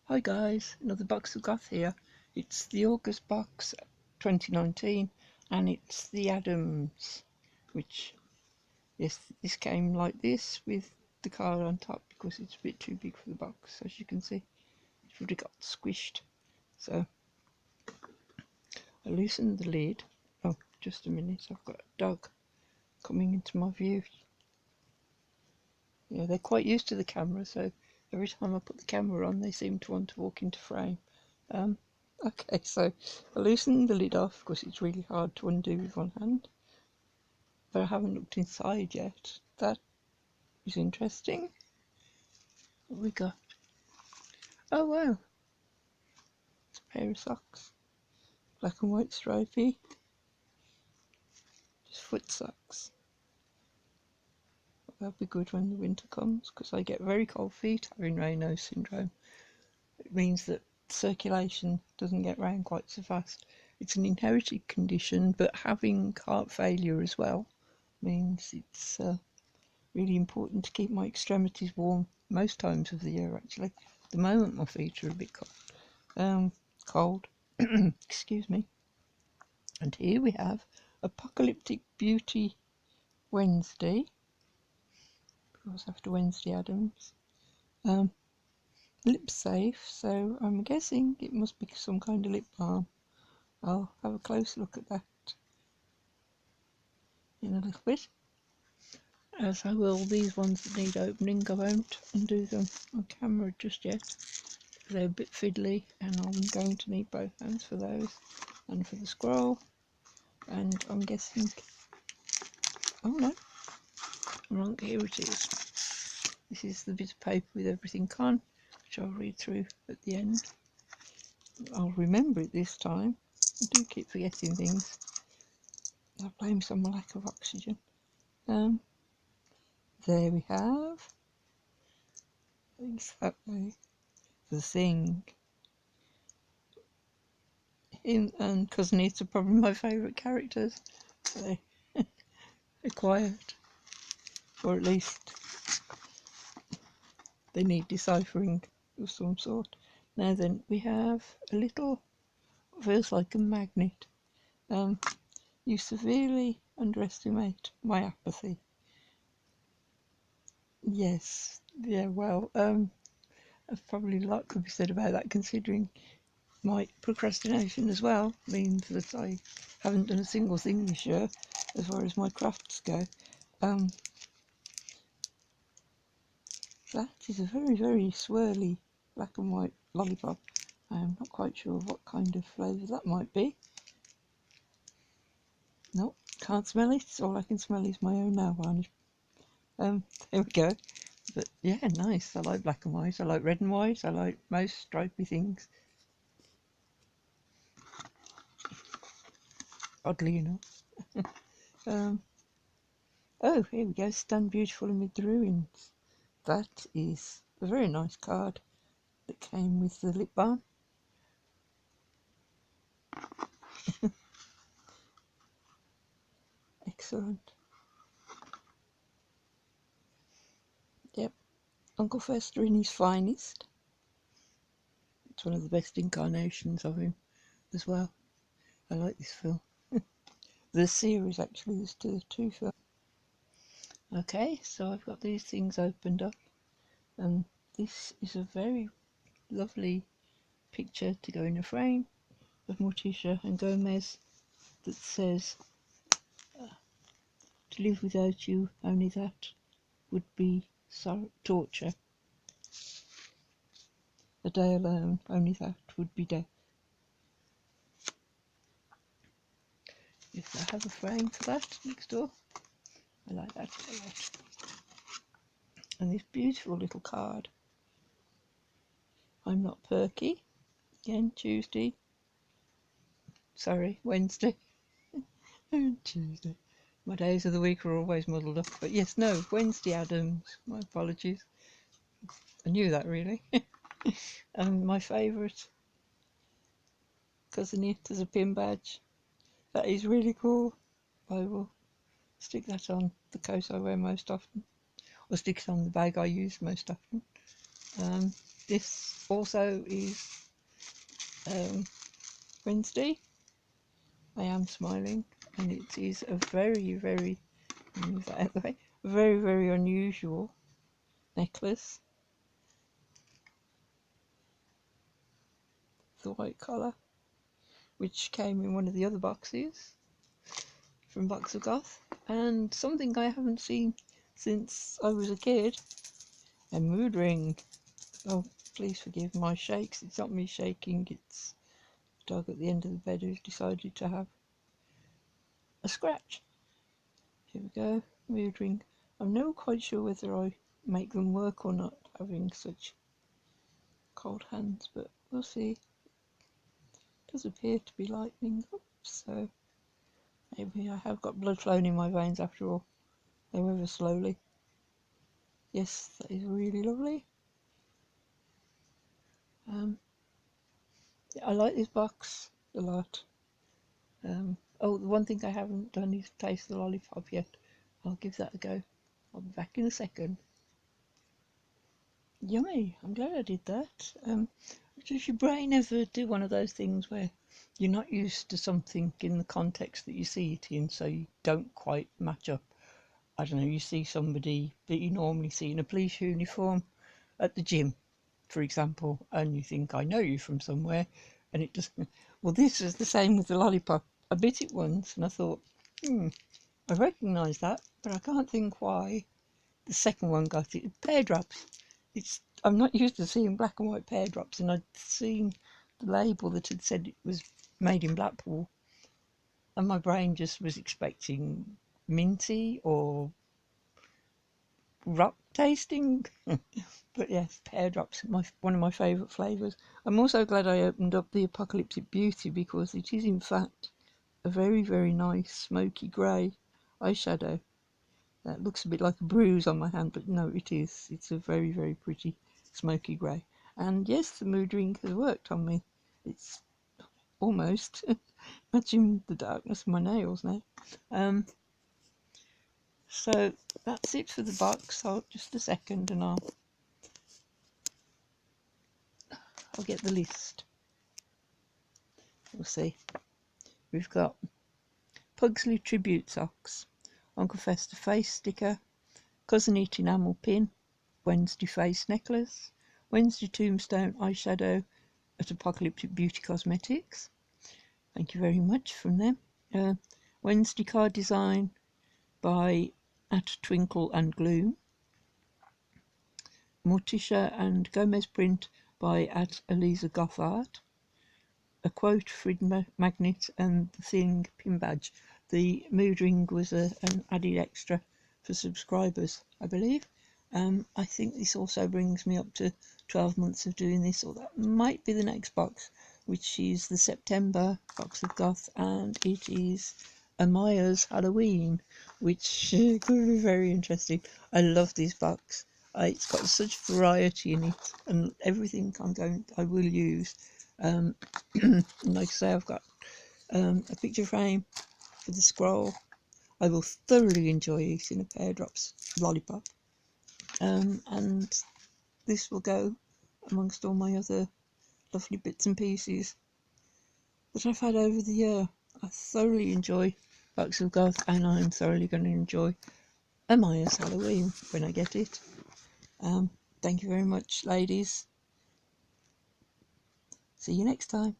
Hi guys, another box of Goth here. It's the August box 2019 and it's the Addams, which, yes, this came like this with the card on top because it's a bit too big for the box. As you can see, it's already got squished. So I loosened the lid. Oh, just a minute, I've got a dog coming into my view. Yeah, they're quite used to the camera, so every time I put the camera on they seem to want to walk into frame. Okay, so I loosened the lid off because it's really hard to undo with one hand, but I haven't looked inside yet. That is interesting. What we got? Oh wow, it's a pair of socks, black and white stripy, just foot socks. That'll be good when the winter comes because I get very cold feet having Raynaud's syndrome. It means that circulation doesn't get round quite so fast. It's an inherited condition, but having heart failure as well means it's really important to keep my extremities warm most times of the year. Actually, at the moment my feet are a bit cold. Excuse me. And here we have Apocalyptic Beauty Wednesday, because after Wednesday Addams. Lip safe, so I'm guessing it must be some kind of lip balm. I'll have a close look at that in a little bit, as I will these ones that need opening. I won't undo them on camera just yet, they're a bit fiddly and I'm going to need both hands for those and for the scroll. And I'm guessing, oh no, wrong, here it is. This is the bit of paper with everything on, which I'll read through at the end. I'll remember it this time. I do keep forgetting things. I blame some lack of oxygen. There we have exactly the thing. Him and Cousin Itt are probably my favourite characters. They're quiet, or at least they need deciphering of some sort. Now then, we have a little, feels like a magnet. You severely underestimate my apathy. Yes, yeah, well, probably a lot could be said about that, considering my procrastination as well means that I haven't done a single thing this year as far as my crafts go. That is a very swirly black and white lollipop. I am not quite sure what kind of flavour that might be. Nope, can't smell it. All I can smell is my own nail varnish. There we go. But yeah, nice. I like black and white. I like red and white. I like most stripy things, oddly enough. Oh, here we go. Stand beautiful amid the ruins. That is a very nice card that came with the lip balm. Excellent. Yep, Uncle Fester in his finest. It's one of the best incarnations of him as well. I like this film. The series, actually, there's two films. Okay, so I've got these things opened up, and this is a very lovely picture to go in a frame of Morticia and Gomez that says, to live without you, only that would be torture. A day alone, only that would be death. If I have a frame for that next door, I like that a lot. And this beautiful little card. I'm not perky. Again, Wednesday. Tuesday. My days of the week are always muddled up. But yes, no, Wednesday Addams. My apologies. I knew that, really. And my favourite, Cousin Itt as a pin badge. That is really cool. I will stick that on the coat I wear most often, or stick it on the bag I use most often. this also is Wednesday. I am smiling, and it is a very, move that out of the way, very unusual necklace. The white colour, which came in one of the other boxes from Box of Goth, and something I haven't seen since I was a kid, a mood ring. Oh, please forgive my shakes. It's not me shaking, it's the dog at the end of the bed who's decided to have a scratch. Here we go, mood ring. I'm never quite sure whether I make them work or not, having such cold hands, but we'll see. It does appear to be lightening up, so maybe I have got blood flowing in my veins after all, though ever slowly. Yes, that is really lovely. I like this box a lot. Oh, the one thing I haven't done is taste the lollipop yet. I'll give that a go. I'll be back in a second. Yummy! I'm glad I did that. Does your brain ever do one of those things where you're not used to something in the context that you see it in, so you don't quite match up? I don't know, you see somebody that you normally see in a police uniform at the gym, for example, and you think, I know you from somewhere, and it doesn't. Well, this is the same with the lollipop. I bit it once and I thought, I recognise that, but I can't think why the second one got it. Peardrops. I'm not used to seeing black and white peardrops, and I'd seen the label that had said it was made in Blackpool, and my brain just was expecting minty or rock tasting. But yes, peardrops, one of my favourite flavours. I'm also glad I opened up the Apocalyptic Beauty, because it is in fact a very nice smoky grey eyeshadow. That looks a bit like a bruise on my hand, but no, it is. It's a very pretty smoky grey. And yes, the mood ring has worked on me. It's almost matching the darkness of my nails now. So that's it for the box. Just a second and I'll get the list. We'll see. We've got Pugsley Tribute socks, Uncle Fester face sticker, Cousin Itt Enamel Pin, Wednesday face necklace, Wednesday Tombstone eyeshadow at Apocalyptic Beauty Cosmetics. Thank you very much from them. Wednesday card design by At Twinkle and Gloom. Morticia and Gomez print by At Eliza Goth Art. A quote, Frid magnet, and the Thing pin badge. The mood ring was an added extra for subscribers, I believe. I think this also brings me up to 12 months of doing this, or that might be the next box, which is the September Box of Goth, and it is Amaya's Halloween, which could be very interesting. I love this box. It's got such variety in it, and everything I will use. Like I say, I've got a picture frame for the scroll. I will thoroughly enjoy eating a Peardrops lollipop. And this will go amongst all my other lovely bits and pieces that I've had over the year. I thoroughly enjoy Box of Goth, and I'm thoroughly going to enjoy Amaya's Halloween when I get it. Thank you very much, ladies. See you next time.